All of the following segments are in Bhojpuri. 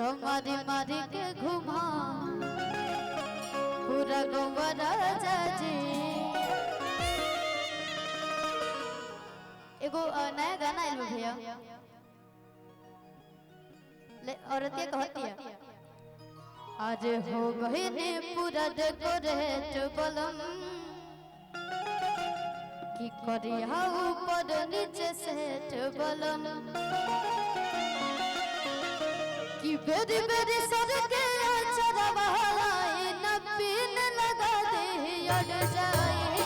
मारी मारी के घुमा पूरा गोवा राजा जी। एगो नया गाना आइल भैया, औरतिया कहती है आज हो गई ने पूरा डेकोरेट बलम की करिया ऊपर नीचे सेट बलम की बेरी बेरी सर के चरवा न पीन लगा दे अड़ जाए।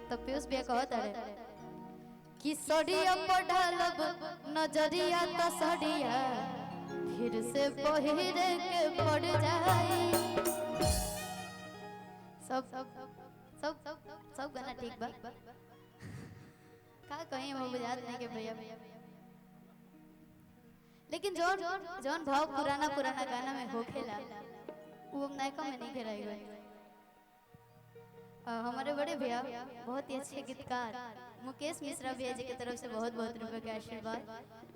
तो पीयूष भैया कहता है कि सड़िया पढ़ालब नजरिया तो सड़िया फिर से पहिरे के पड़ जाए। सब सब सब सब सब गाना ठीक बा का कहीं हम बुझात नहीं के भैया, लेकिन जौन जौन भाव पुराना पुराना गाना में होखेला वो नायका में नहीं घेराई। हमारे बड़े भैया बहुत ही अच्छे गीतकार मुकेश मिश्रा भैया जी की तरफ से बहुत बहुत रुपए का आशीर्वाद।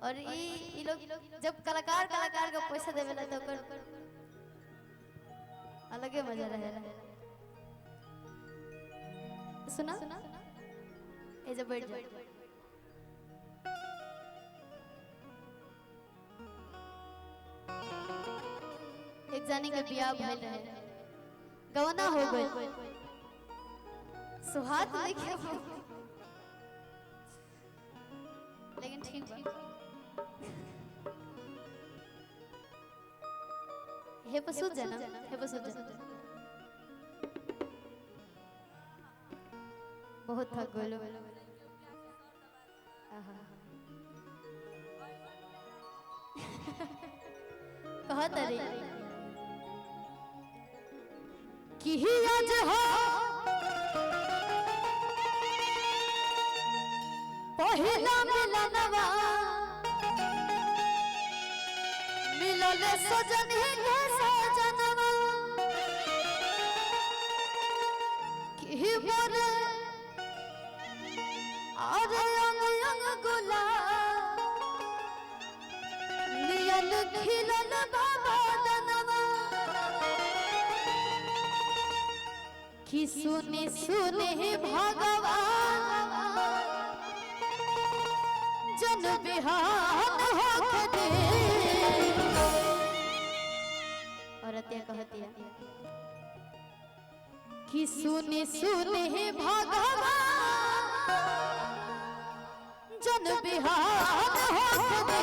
और ये लोग जब कलाकार कलाकार को पैसा देवेला तो अलगे मजा रहेला। सुना ए जब बैठ जा एक जानी के बियाह भइल रहे, गवना हो गई, सुहाग लिखे लेकिन ठीक बा। हे पसुद जाना, हे पसुद जाना बहुत थक गलो। कहत रे कि आज हो पहिला मिलनवा मिलल सजन ही सजनवा कि मोर और अंग अंग गुलाब नियन खिलल बाबा दनवा कि सुनी सुनी भगवान जन बिहान होके दे। औरतिया कहती है कि सुनी सुनी भगवान जन बिहान होके दे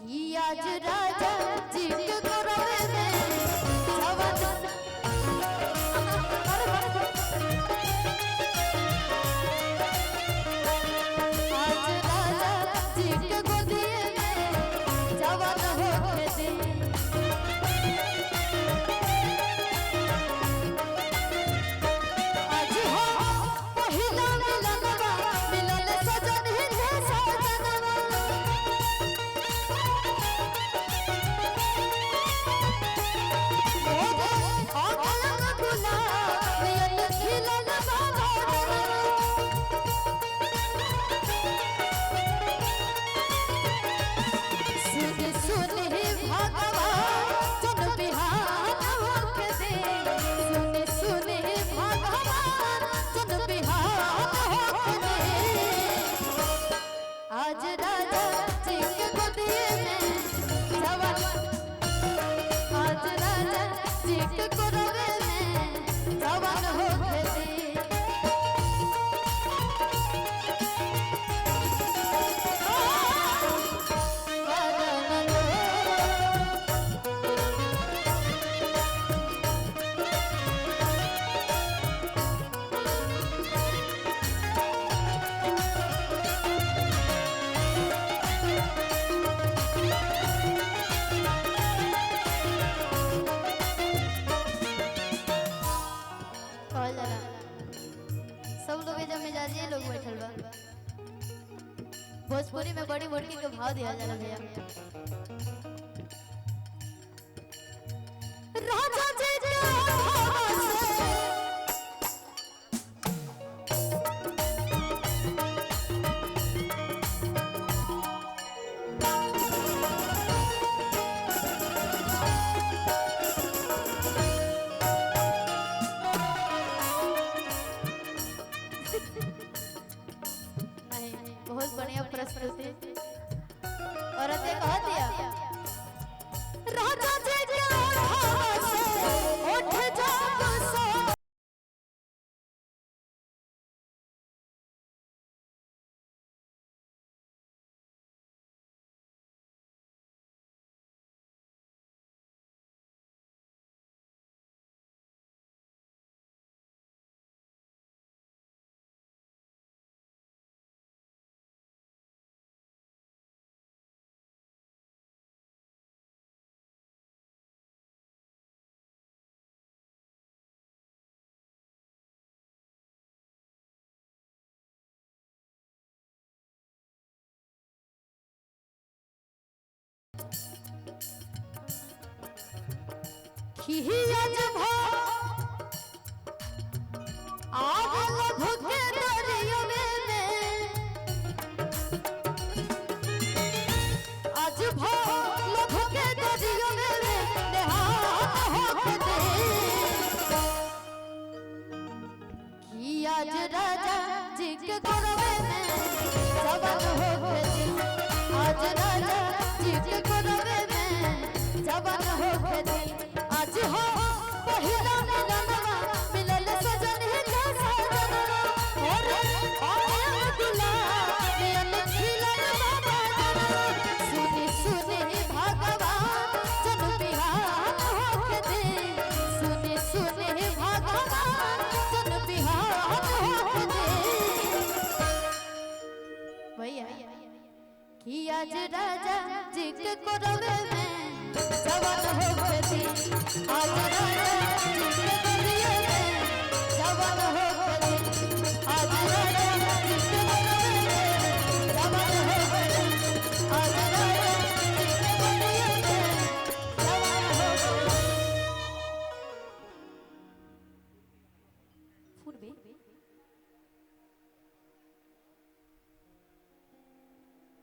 कि आज राजा जी के गोरवे में भोजपुरी में बड़ी मुर्गी के भाव दिया जाला भैया। राजा जी कि आज आग भुके दरिया में आज भुके दरिया में नेहात होके दे कि आज राजा जी के गोरवे में जवान होके दे आज राजा जी के गोरवे में जवान होके दे आज हो पहिला मिलनवा मिलल सजन का सजनवा और आया दुल्हा खिलन बाबा सुनी सुनी भगवान जन बिहार होके दे सुनी सुनी भगवान जन बिहार होके दे भैया कि आज राजा जी के कोरवे में जवान होके दे आज